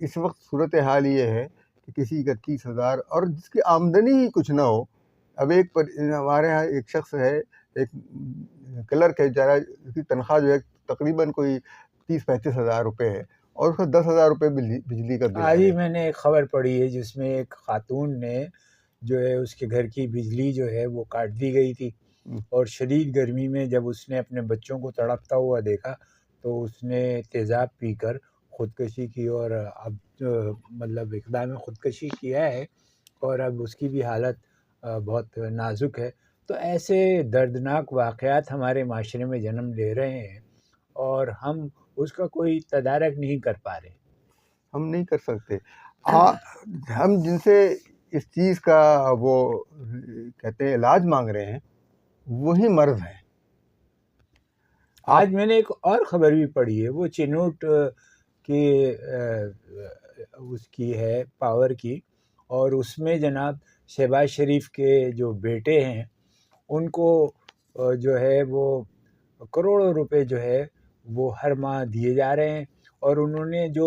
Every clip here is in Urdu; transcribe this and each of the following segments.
اس وقت صورت حال یہ ہے کہ کسی کا 30,000 اور جس کی آمدنی ہی کچھ نہ ہو. اب ہمارے یہاں ایک شخص ہے، ایک کلرک ہے بیچارہ، اس کی تنخواہ جو ہے تقریباً کوئی 30-35 ہزار روپے ہے، اور اس کا 10,000 روپے بجلی کا بل آج ہی ہے. میں نے ایک خبر پڑھی ہے جس میں ایک خاتون نے جو ہے اس کے گھر کی بجلی جو ہے وہ کاٹ دی گئی تھی، اور شدید گرمی میں جب اس نے اپنے بچوں کو تڑپتا ہوا دیکھا تو اس نے تیزاب پی کر خودکشی کی، اور اب مطلب اقدام خودکشی کیا ہے، اور اب اس کی بھی حالت بہت نازک ہے. تو ایسے دردناک واقعات ہمارے معاشرے میں جنم لے رہے ہیں، اور ہم اس کا کوئی تدارک نہیں کر پا رہے. ہم نہیں کر سکتے. ہم جن سے اس چیز کا وہ کہتے ہیں علاج مانگ رہے ہیں، وہی مرض ہے. آج میں نے ایک اور خبر بھی پڑھی ہے، وہ چنوٹ کی اس کی ہے پاور کی، اور اس میں جناب شہباز شریف کے جو بیٹے ہیں ان کو جو ہے وہ کروڑوں روپے جو ہے وہ ہر ماہ دیے جا رہے ہیں، اور انہوں نے جو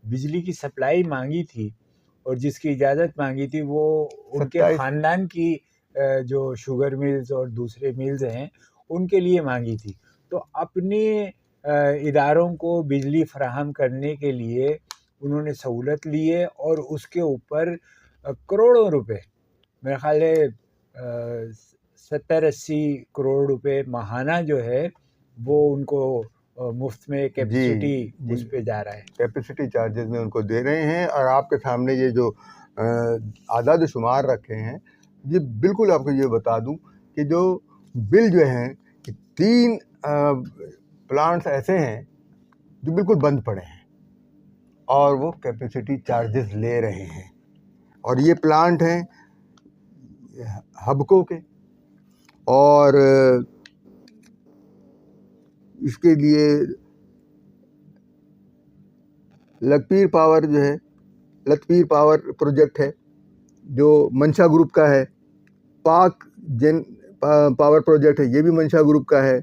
بجلی کی سپلائی مانگی تھی اور جس کی اجازت مانگی تھی وہ ان کے 27 خاندان کی جو شوگر ملز اور دوسرے ملز ہیں ان کے لیے مانگی تھی. تو اپنے اداروں کو بجلی فراہم کرنے کے لیے انہوں نے سہولت لی ہے، اور اس کے اوپر کروڑوں روپے، میرے خیال ہے 70-80 کروڑ روپے ماہانہ جو ہے وہ ان کو مفت میں کیپیسٹی اس پہ جا رہا ہے. کیپیسٹی چارجز میں ان کو دے رہے ہیں. اور آپ کے سامنے یہ جو اعداد و شمار رکھے ہیں، یہ بالکل آپ کو یہ بتا دوں کہ جو بل جو ہیں، 3 پلانٹس ایسے ہیں جو بالکل بند پڑے ہیں اور وہ کیپیسٹی چارجز لے رہے ہیں. اور یہ پلانٹ ہیں ہبکو کے، اور اس کے لیے لتپیر پاور جو ہے، لتپیر پاور پروجیکٹ ہے جو منشا گروپ کا ہے. پاک جن پاور پروجیکٹ ہے، یہ بھی منشا گروپ کا ہے.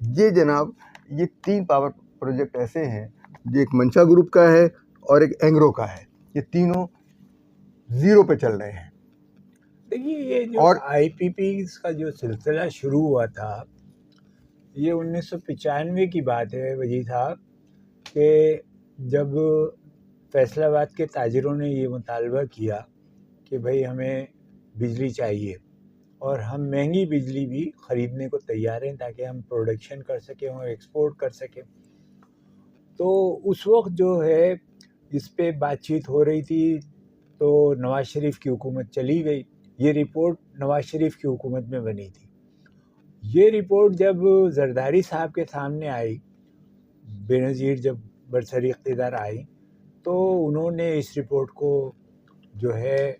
یہ جناب یہ 3 پاور پروجیکٹ ایسے ہیں جو ایک منشا گروپ کا ہے اور ایک اینگرو کا ہے. یہ تینوں زیرو پہ چل رہے ہیں. دیکھیے یہ جو آئی پی پیز کا جو سلسلہ شروع ہوا تھا، یہ 1995 کی بات ہے وجی صاحب، کہ جب فیصل آباد کے تاجروں نے یہ مطالبہ کیا کہ بھئی ہمیں بجلی چاہیے، اور ہم مہنگی بجلی بھی خریدنے کو تیار ہیں تاکہ ہم پروڈکشن کر سکیں اور ایکسپورٹ کر سکیں. تو اس وقت جو ہے اس پہ بات چیت ہو رہی تھی، تو نواز شریف کی حکومت چلی گئی. یہ رپورٹ نواز شریف کی حکومت میں بنی تھی. یہ رپورٹ جب زرداری صاحب کے سامنے آئی، بے نظیر جب برسر اقتدار آئی، تو انہوں نے اس رپورٹ کو جو ہے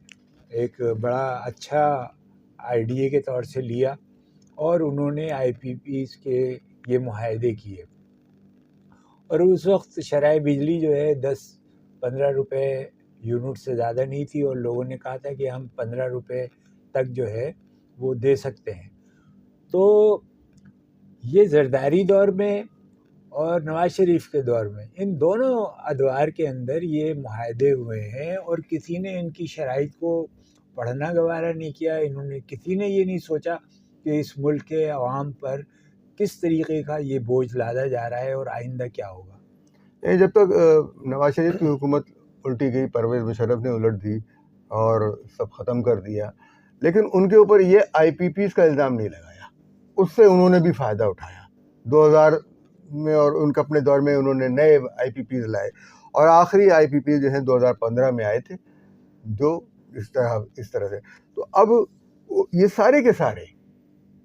ایک بڑا اچھا آئیڈیا کے طور سے لیا، اور انہوں نے آئی پی پیز کے یہ معاہدے کیے. اور اس وقت شرح بجلی جو ہے 10-15 روپے یونٹ سے زیادہ نہیں تھی، اور لوگوں نے کہا تھا کہ ہم 15 روپے تک جو ہے وہ دے سکتے ہیں. تو یہ زرداری دور میں اور نواز شریف کے دور میں، ان دونوں ادوار کے اندر یہ معاہدے ہوئے ہیں، اور کسی نے ان کی شرائط کو پڑھنا گوارا نہیں کیا. انہوں نے کسی نے یہ نہیں سوچا کہ اس ملک کے عوام پر کس طریقے کا یہ بوجھ لادا جا رہا ہے اور آئندہ کیا ہوگا. جب تک نواز شریف کی حکومت الٹی گئی، پرویز مشرف نے الٹ دی اور سب ختم کر دیا، لیکن ان کے اوپر یہ آئی پی پیز کا الزام نہیں لگایا. اس سے انہوں نے بھی فائدہ اٹھایا 2000 میں، اور ان کے اپنے دور میں انہوں نے نئے آئی پی پیز لائے، اور آخری آئی پی پیز جو ہیں 2015 میں آئے تھے، جو اس طرح سے. تو اب یہ سارے کے سارے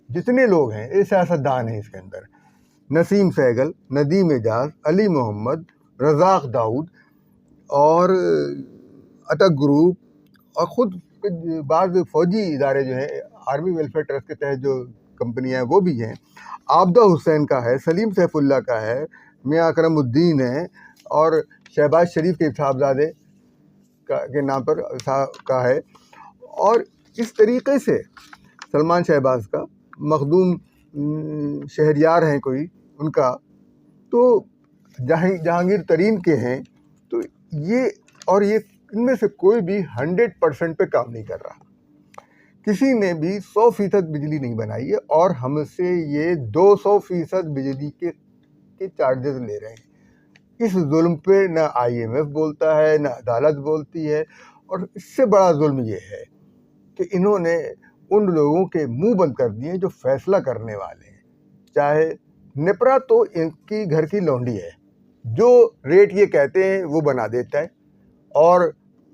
جتنے لوگ ہیں یہ سیاستدان ہیں. اس کے اندر نسیم سہگل، ندیم اعجاز، علی محمد، رزاق داؤد اور اٹک گروپ، اور خود بعض فوجی ادارے جو ہیں، آرمی ویلفیئر ٹرسٹ کے تحت جو کمپنیاں ہیں وہ بھی ہیں. عابدہ حسین کا ہے، سلیم سیف اللہ کا ہے، میاں اکرم الدین ہے، اور شہباز شریف کے صاحبزادے کے نام پر کا ہے. اور اس طریقے سے سلمان شہباز کا مخدوم شہریار ہیں کوئی ان کا، تو جہانگیر ترین کے ہیں. تو یہ اور یہ ان میں سے کوئی بھی 100% پہ کام نہیں کر رہا. کسی نے بھی 100% بجلی نہیں بنائی ہے اور ہم سے یہ 200% بجلی کے چارجز لے رہے ہیں. اس ظلم پہ نہ IMF بولتا ہے، نہ عدالت بولتی ہے. اور اس سے بڑا ظلم یہ ہے کہ انہوں نے ان لوگوں کے منہ بند کر دیے جو فیصلہ کرنے والے ہیں. چاہے نپرا تو ان کی گھر کی لونڈی ہے، جو ریٹ یہ کہتے ہیں وہ بنا دیتا ہے، اور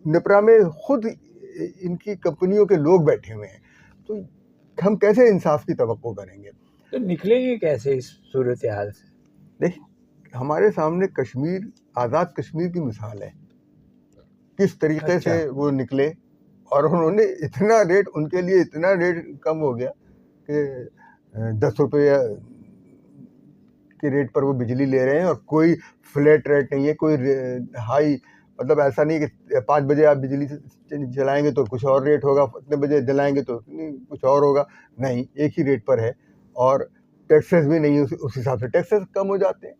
نپرا میں خود ان کی کمپنیوں کے لوگ بیٹھے ہوئے ہیں. تو ہم کیسے انصاف کی توقع کریں گے؟ تو نکلیں گے کیسے اس صورتحال سے؟ دیکھ، ہمارے سامنے کشمیر، آزاد کشمیر کی مثال ہے. کس طریقے سے وہ نکلے، اور انہوں نے اتنا ریٹ، ان کے لیے اتنا ریٹ کم ہو گیا کہ 10 روپے کے ریٹ پر وہ بجلی لے رہے ہیں، اور کوئی فلیٹ ریٹ نہیں ہے، کوئی ہائی، مطلب ایسا نہیں کہ 5 بجے آپ بجلی جلائیں گے تو کچھ اور ریٹ ہوگا، اتنے بجے جلائیں گے تو کچھ اور ہوگا. نہیں، ایک ہی ریٹ پر ہے. اور ٹیکسز بھی نہیں اس حساب سے ٹیکسز کم ہو جاتے ہیں.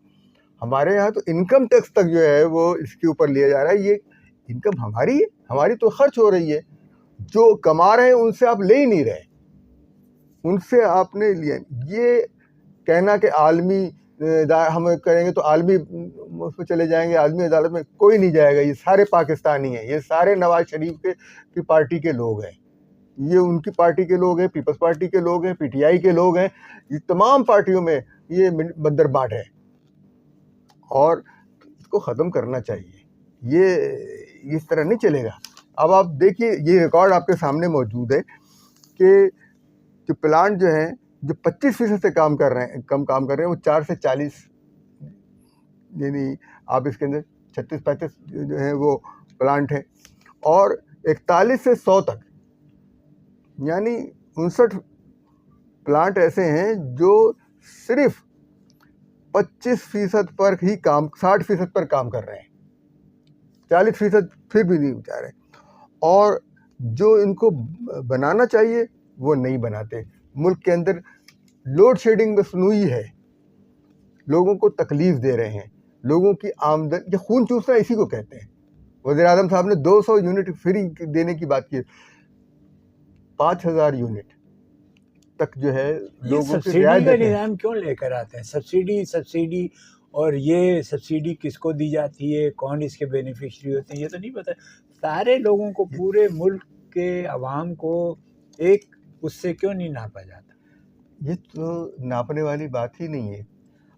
ہمارے یہاں تو انکم ٹیکس تک جو ہے وہ اس کے اوپر لیا جا رہا ہے. یہ انکم ہماری ہے، ہماری تو خرچ ہو رہی ہے. جو کما رہے ہیں ان سے آپ لے ہی نہیں رہے، ان سے آپ نے لیا. یہ کہنا کہ عالمی ہم کریں گے تو عالمی اس میں چلے جائیں گے، عالمی عدالت میں کوئی نہیں جائے گا. یہ سارے پاکستانی ہیں، یہ سارے نواز شریف کی پارٹی کے لوگ ہیں، یہ ان کی پارٹی کے لوگ ہیں، پیپلز پارٹی کے لوگ ہیں، PTI کے لوگ ہیں. یہ تمام پارٹیوں میں یہ بندر باٹ ہے، اور اس کو ختم کرنا چاہیے. یہ اس طرح نہیں چلے گا. اب آپ دیکھیے، یہ ریکارڈ آپ کے سامنے موجود ہے کہ جو پلانٹ جو ہیں، جو 25% سے کم کام کر رہے ہیں، وہ 4 سے 40، یعنی آپ اس کے اندر 36-35 جو ہیں وہ پلانٹ ہیں، اور 41 سے 100 تک، یعنی 59 پلانٹ ایسے ہیں جو صرف 25% پر ہی کام، 60% پر کام کر رہے ہیں. 40% پھر بھی نہیں بچا رہے. اور جو ان کو بنانا چاہیے وہ نہیں بناتے. ملک کے اندر لوڈ شیڈنگ مصنوعی ہے، لوگوں کو تکلیف دے رہے ہیں، لوگوں کی آمدن، یہ خون چوسنا اسی کو کہتے ہیں. وزیر اعظم صاحب نے 200 یونٹ فری دینے کی بات کی، 5000 یونٹ تک جو ہے لوگوں کی سبسڈی رعایت کا دیتے ہیں. نظام کیوں لے کر آتے ہیں؟ سبسڈی، اور یہ سبسڈی کس کو دی جاتی ہے، کون اس کے بینیفیشری ہوتے ہیں، یہ تو نہیں پتہ. سارے لوگوں کو، پورے ملک کے عوام کو ایک اس سے کیوں نہیں ناپا جاتا؟ یہ تو ناپنے والی بات ہی نہیں ہے.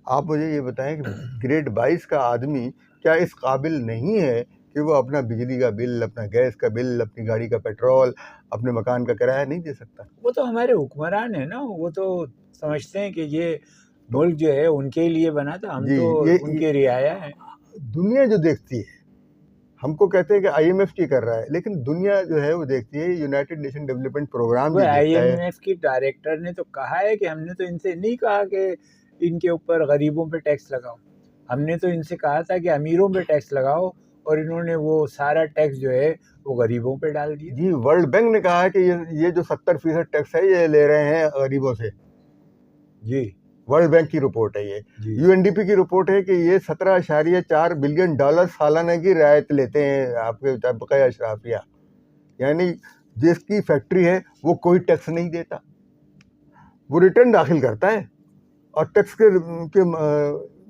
آپ مجھے یہ بتائیں کہ گریڈ 22 کا آدمی کیا اس قابل نہیں ہے کہ وہ اپنا بجلی کا بل، اپنا گیس کا بل، اپنی گاڑی کا پیٹرول، اپنے مکان کا کرایہ نہیں دے سکتا؟ وہ تو ہمارے حکمران ہیں نا، وہ تو سمجھتے ہیں کہ یہ ملک جو ہے ان کے لیے بنا تھا، ہم جی، تو ان کے رعایا ہیں. دنیا جو دیکھتی ہے، ہم کو کہتے ہیں کہ IMF کی کر رہا ہے، لیکن دنیا جو ہے وہ دیکھتی ہے، یونائٹڈ نیشن ڈیولپمنٹ پروگرام وہ بھی دیکھتا ہے. IMF کی ڈائریکٹر نے تو کہا ہے کہ ہم نے تو ان سے نہیں کہا کہ ان کے اوپر غریبوں پہ ٹیکس لگاؤ، ہم نے تو ان سے کہا تھا کہ امیروں پہ ٹیکس لگاؤ، اور انہوں نے وہ سارا ٹیکس جو ہے وہ غریبوں پہ ڈال دیا. جی، ورلڈ بینک نے کہا ہے کہ یہ جو 70% ٹیکس ہے یہ لے رہے ہیں غریبوں سے. جی ورلڈ بینک کی رپورٹ ہے یہ. جی UNDP کی رپورٹ ہے کہ یہ 17.4 بلین ڈالر سالانہ کی رعایت لیتے ہیں آپ کے طبقہ اشرافیہ. یعنی جس کی فیکٹری ہے وہ کوئی ٹیکس نہیں دیتا، وہ ریٹرن داخل کرتا ہے اور ٹیکس کے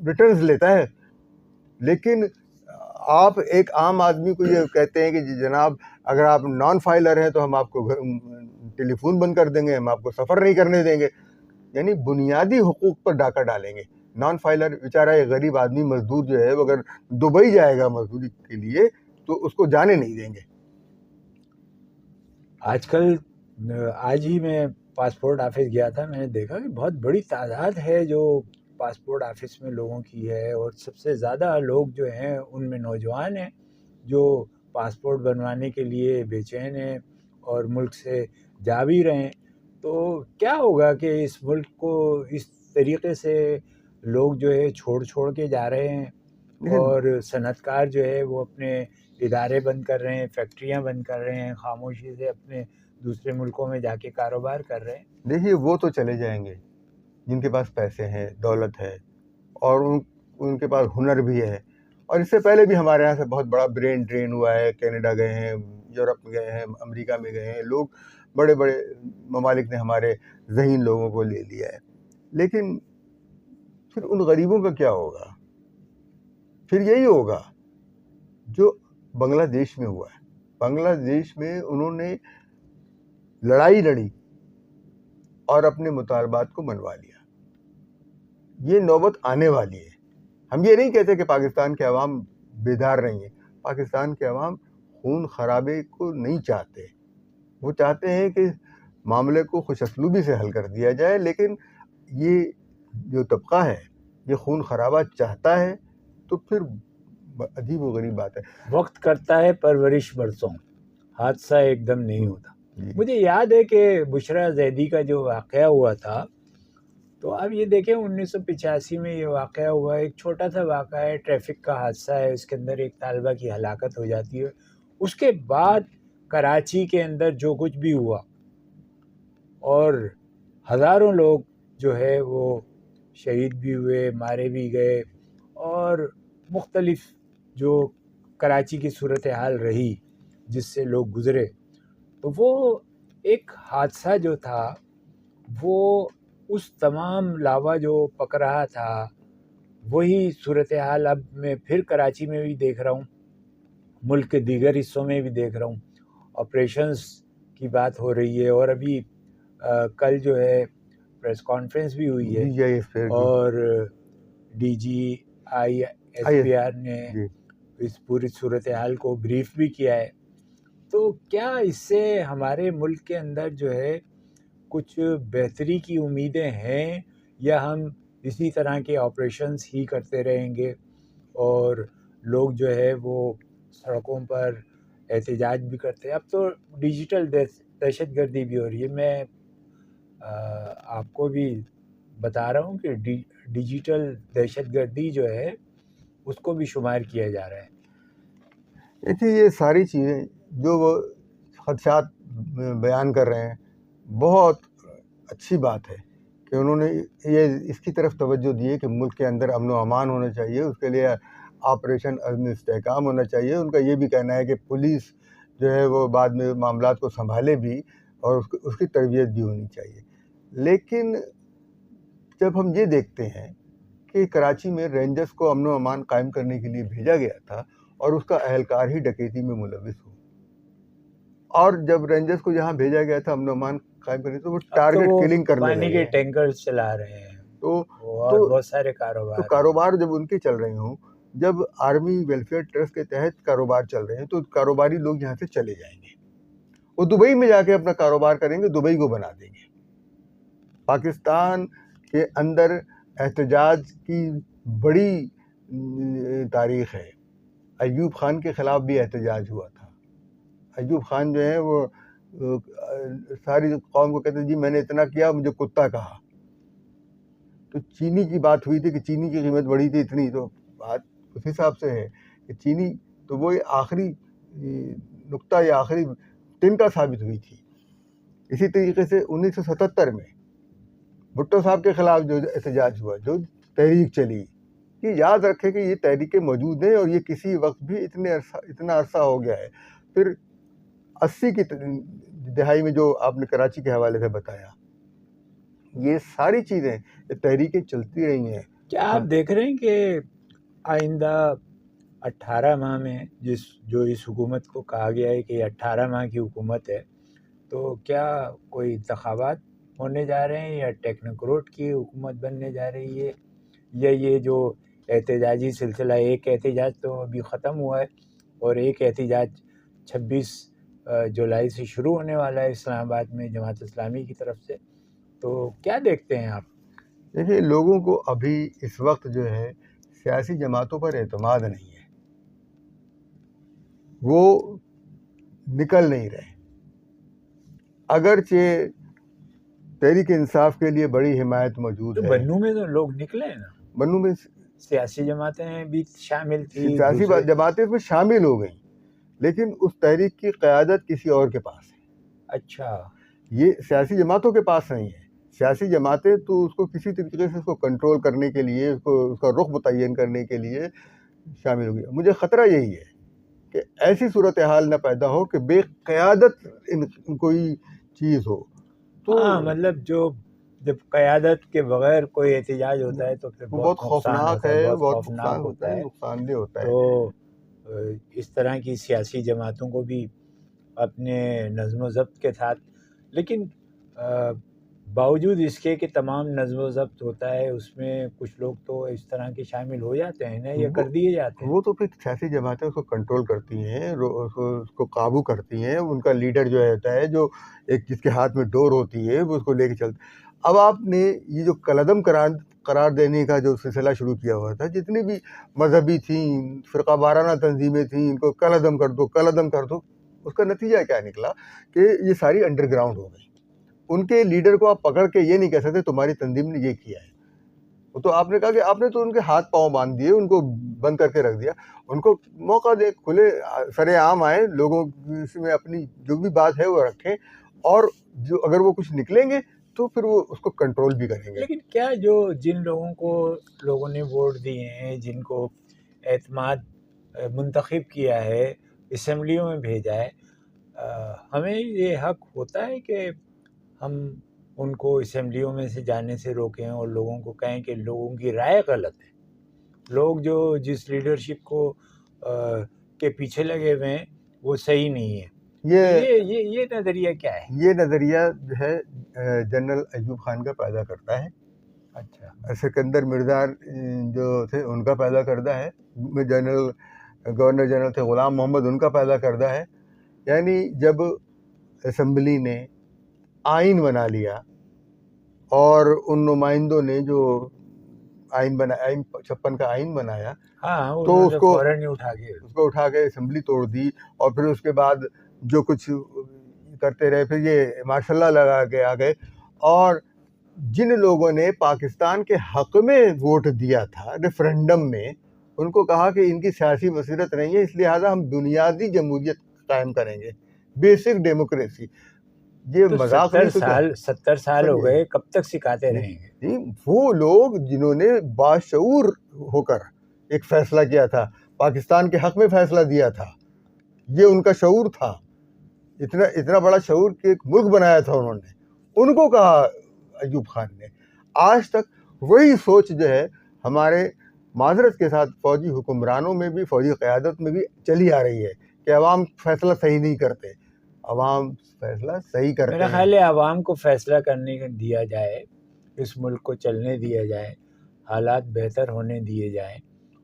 ریٹرنز لیتا ہے. لیکن آپ ایک عام آدمی کو یہ کہتے ہیں کہ جی جناب، اگر آپ نان فائلر ہیں تو ہم آپ کو ٹیلی فون بند کر دیں گے، ہم آپ کو سفر نہیں کرنے دیں گے. یعنی بنیادی حقوق پر ڈاکہ ڈالیں گے. نان فائلر بیچارہ ایک غریب آدمی، مزدور جو ہے، وہ اگر دبئی جائے گا مزدوری کے لیے تو اس کو جانے نہیں دیں گے. آج ہی میں پاسپورٹ آفس گیا تھا، میں نے دیکھا کہ بہت بڑی تعداد ہے جو پاسپورٹ آفس میں لوگوں کی ہے، اور سب سے زیادہ لوگ جو ہیں ان میں نوجوان ہیں جو پاسپورٹ بنوانے کے لیے بے چین ہیں اور ملک سے جا بھی رہے ہیں. تو کیا ہوگا کہ اس ملک کو اس طریقے سے لوگ جو ہے چھوڑ کے جا رہے ہیں، اور صنعت کار جو ہے وہ اپنے ادارے بند کر رہے ہیں، فیکٹریاں بند کر رہے ہیں، خاموشی سے اپنے دوسرے ملکوں میں جا کے کاروبار کر رہے ہیں. دیکھیے، وہ تو چلے جائیں گے جن کے پاس پیسے ہیں، دولت ہے، اور ان کے پاس ہنر بھی ہے. اور اس سے پہلے بھی ہمارے یہاں سے بہت بڑا برین ڈرین ہوا ہے، کینیڈا گئے ہیں، یورپ گئے ہیں، امریکہ میں گئے ہیں لوگ، بڑے بڑے ممالک نے ہمارے ذہین لوگوں کو لے لیا ہے. لیکن پھر ان غریبوں کا کیا ہوگا؟ پھر یہی ہوگا جو بنگلہ دیش میں ہوا ہے. بنگلہ دیش میں انہوں نے لڑائی لڑی اور اپنے مطالبات کو منوا لیا. یہ نوبت آنے والی ہے. ہم یہ نہیں کہتے کہ پاکستان کے عوام بیدار نہیں ہے. پاکستان کے عوام خون خرابے کو نہیں چاہتے. وہ چاہتے ہیں کہ معاملے کو خوش اسلوبی سے حل کر دیا جائے، لیکن یہ جو طبقہ ہے یہ خون خرابہ چاہتا ہے، تو پھر عجیب و غریب بات ہے. وقت کرتا ہے پرورش برسوں، حادثہ ایک دم نہیں ہوتا. جی مجھے یاد ہے کہ بشرا زیدی کا جو واقعہ ہوا تھا، تو اب یہ دیکھیں 1985 میں یہ واقعہ ہوا. ایک چھوٹا سا واقعہ ہے، ٹریفک کا حادثہ ہے، اس کے اندر ایک طالبہ کی ہلاکت ہو جاتی ہے. اس کے بعد کراچی کے اندر جو کچھ بھی ہوا اور ہزاروں لوگ جو ہے وہ شہید بھی ہوئے، مارے بھی گئے، اور مختلف جو کراچی کی صورتحال رہی جس سے لوگ گزرے، تو وہ ایک حادثہ جو تھا وہ اس تمام لاوا جو پک رہا تھا، وہی صورتحال اب میں پھر کراچی میں بھی دیکھ رہا ہوں، ملک کے دیگر حصوں میں بھی دیکھ رہا ہوں. آپریشنز کی بات ہو رہی ہے، اور ابھی کل جو ہے پریس کانفرنس بھی ہوئی ہے، اور D G I S P R نے اس پوری صورتحال کو بریف بھی کیا ہے. تو کیا اس سے ہمارے ملک کے اندر جو ہے کچھ بہتری کی امیدیں ہیں، یا ہم اسی طرح کے آپریشنز ہی کرتے رہیں گے اور لوگ جو ہے وہ سڑکوں پر احتجاج بھی کرتے ہیں؟ اب تو ڈیجیٹل دہشت گردی بھی ہو رہی ہے. میں آپ کو بھی بتا رہا ہوں کہ ڈیجیٹل دہشت گردی جو ہے اس کو بھی شمار کیا جا رہا ہے. دیکھیے، یہ ساری چیزیں جو وہ خدشات بیان کر رہے ہیں، بہت اچھی بات ہے کہ انہوں نے یہ اس کی طرف توجہ دی ہے کہ ملک کے اندر امن و امان ہونا چاہیے، اس کے لیے آپریشن عزم استحکام ہونا چاہیے. ان کا یہ بھی کہنا ہے کہ پولیس جو ہے وہ بعد میں معاملات کو سنبھالے بھی، اور اس کی تربیت بھی ہونی چاہیے. لیکن جب ہم یہ دیکھتے ہیں کہ کراچی میں رینجرز کو امن و امان قائم کرنے کے لیے بھیجا گیا تھا اور اس کا اہلکار ہی ڈکیتی میں ملوث ہو، اور جب رینجرز کو یہاں بھیجا گیا تھا امن و امان قائم کرنے، تو وہ ٹارگٹ کلنگ کرنے پانی کے لگے. ٹینکر چلا رہے ہیں، تو اور بہت سارے تو کاروبار جب ان کے چل رہے ہوں، جب آرمی ویلفیئر ٹرسٹ کے تحت کاروبار چل رہے ہیں، تو کاروباری لوگ یہاں سے چلے جائیں گے. وہ دبئی میں جا کے اپنا کاروبار کریں گے، دبئی کو بنا دیں گے. پاکستان کے اندر احتجاج کی بڑی تاریخ ہے. ایوب خان کے خلاف بھی احتجاج ہوا تھا. ایوب خان جو ہے وہ ساری قوم کو کہتے جی میں نے اتنا کیا، مجھے کتا کہا. تو چینی کی بات ہوئی تھی کہ چینی کی قیمت بڑھی تھی اتنی، تو بات اس حساب سے ہے کہ چینی تو وہ آخری نقطہ یا آخری ٹنکا ثابت ہوئی تھی. اسی طریقے سے 1977 میں بھٹو صاحب کے خلاف جو احتجاج ہوا، جو تحریک چلی، یہ یاد رکھے کہ یہ تحریکیں موجود ہیں، اور یہ کسی وقت بھی اتنا عرصہ ہو گیا ہے. پھر 80 کی دہائی میں جو آپ نے کراچی کے حوالے سے بتایا، یہ ساری چیزیں، یہ تحریکیں چلتی رہی ہیں. کیا آپ دیکھ رہے ہیں کہ آئندہ 18 ماہ میں جو اس حکومت کو کہا گیا ہے کہ یہ 18 ماہ کی حکومت ہے، تو کیا کوئی انتخابات ہونے جا رہے ہیں، یا ٹیکنوکریٹ کی حکومت بننے جا رہی ہے، یا یہ جو احتجاجی سلسلہ، ایک احتجاج تو ابھی ختم ہوا ہے اور ایک احتجاج 26 جولائی سے شروع ہونے والا ہے اسلام آباد میں جماعت اسلامی کی طرف سے؟ تو کیا دیکھتے ہیں آپ؟ دیکھیے، لوگوں کو ابھی اس وقت جو ہے سیاسی جماعتوں پر اعتماد نہیں ہے، وہ نکل نہیں رہے. اگرچہ تحریک انصاف کے لیے بڑی حمایت موجود ہے. بنوں میں تو لوگ نکلے ہیں نا، بنوں میں سیاسی جماعتیں بھی شامل تھی، سیاسی جماعتیں اس میں شامل ہو گئیں، لیکن اس تحریک کی قیادت کسی اور کے پاس ہے. اچھا، یہ سیاسی جماعتوں کے پاس نہیں ہے. سیاسی جماعتیں تو اس کو کسی طریقے سے اس کو کنٹرول کرنے کے لیے، اس کا رخ متعین کرنے کے لیے شامل ہو گیا. مجھے خطرہ یہی ہے کہ ایسی صورتحال نہ پیدا ہو کہ بے قیادت کوئی چیز ہو. تو ہاں مطلب جب قیادت کے بغیر کوئی احتجاج ہوتا ہے تو پھر وہ بہت بہت نقصان خوفناک ہوتا ہے، ہے، بہت بہت خوفناک نقصان ہوتا ہوتا ہے، ہے. نقصان دہ ہوتا ہے. تو اس طرح کی سیاسی جماعتوں کو بھی اپنے نظم و ضبط کے ساتھ، لیکن باوجود اس کے کہ تمام نظم و ضبط ہوتا ہے، اس میں کچھ لوگ تو اس طرح کے شامل ہو جاتے ہیں نا، یا کر دیے جاتے ہیں. وہ تو پھر سیاسی جماعتیں اس کو کنٹرول کرتی ہیں، اس کو قابو کرتی ہیں. ان کا لیڈر جو ہوتا ہے، جو ایک جس کے ہاتھ میں ڈور ہوتی ہے، وہ اس کو لے کے چلتا. اب آپ نے یہ جو کالعدم قرار دینے کا جو سلسلہ شروع کیا ہوا تھا، جتنی بھی مذہبی تھیں، فرقہ وارانہ تنظیمیں تھیں، ان کو کالعدم کر دو، کالعدم کر دو. اس کا نتیجہ کیا نکلا کہ یہ ساری انڈر گراؤنڈ ہو گئی. ان کے لیڈر کو آپ پکڑ کے یہ نہیں کہہ سکتے تمہاری تنظیم نے یہ کیا ہے. تو آپ نے کہا کہ آپ نے تو ان کے ہاتھ پاؤں باندھ دیے، ان کو بند کر کے رکھ دیا. ان کو موقع دے، کھلے سر عام آئے، لوگوں میں اپنی جو بھی بات ہے وہ رکھیں، اور جو اگر وہ کچھ نکلیں گے تو پھر وہ اس کو کنٹرول بھی کریں گے. لیکن کیا جن لوگوں نے ووٹ دیے ہیں، جن کو اعتماد منتخب کیا ہے، اسمبلیوں میں بھیجا ہے، ہمیں یہ حق ہوتا ہے کہ ہم ان کو اسمبلیوں میں سے جانے سے روکیں اور لوگوں کو کہیں کہ لوگوں کی رائے غلط ہے. لوگ جس لیڈرشپ کو کے پیچھے لگے ہوئے ہیں وہ صحیح نہیں ہے. یہ نظریہ کیا ہے؟ یہ نظریہ جو ہے جنرل ایوب خان کا پیدا کرتا ہے. اچھا. سکندر مرزا جو تھے ان کا پیدا کردہ ہے. گورنر جنرل تھے غلام محمد، ان کا پیدا کردہ ہے. یعنی جب اسمبلی نے آئین بنا لیا اور ان نمائندوں نے جو آئین 56 کا آئین بنایا، تو اس کو اٹھا کے اسمبلی توڑ دی، اور پھر اس کے بعد جو کچھ کرتے رہے، پھر یہ ماشاء اللہ لگا کے آ گئے. اور جن لوگوں نے پاکستان کے حق میں ووٹ دیا تھا ریفرنڈم میں، ان کو کہا کہ ان کی سیاسی بصیرت نہیں ہے، اس لہٰذا ہم بنیادی جمہوریت قائم کریں گے، بیسک ڈیموکریسی. یہ مذاق نہیں. 70 سال ہو گئے، کب تک سکھاتے رہیں گے؟ وہ لوگ جنہوں نے باشعور ہو کر ایک فیصلہ کیا تھا، پاکستان کے حق میں فیصلہ دیا تھا، یہ ان کا شعور تھا. اتنا بڑا شعور کہ ایک ملک بنایا تھا انہوں نے. ان کو کہا ایوب خان نے. آج تک وہی سوچ جو ہے ہمارے معذرت کے ساتھ فوجی حکمرانوں میں بھی، فوجی قیادت میں بھی چلی آ رہی ہے کہ عوام فیصلہ صحیح نہیں کرتے. عوام فیصلہ صحیح کرتے ہیں. میرا خیال ہے عوام کو فیصلہ کرنے دیا جائے، اس ملک کو چلنے دیا جائے، حالات بہتر ہونے دیے جائیں،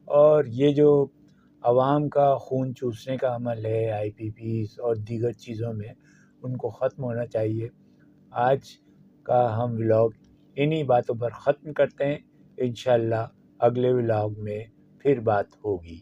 اور یہ جو عوام کا خون چوسنے کا عمل ہے آئی پی پیز اور دیگر چیزوں میں، ان کو ختم ہونا چاہیے. آج کا ہم ولاگ انہی باتوں پر ختم کرتے ہیں. انشاءاللہ اگلے ولاگ میں پھر بات ہوگی.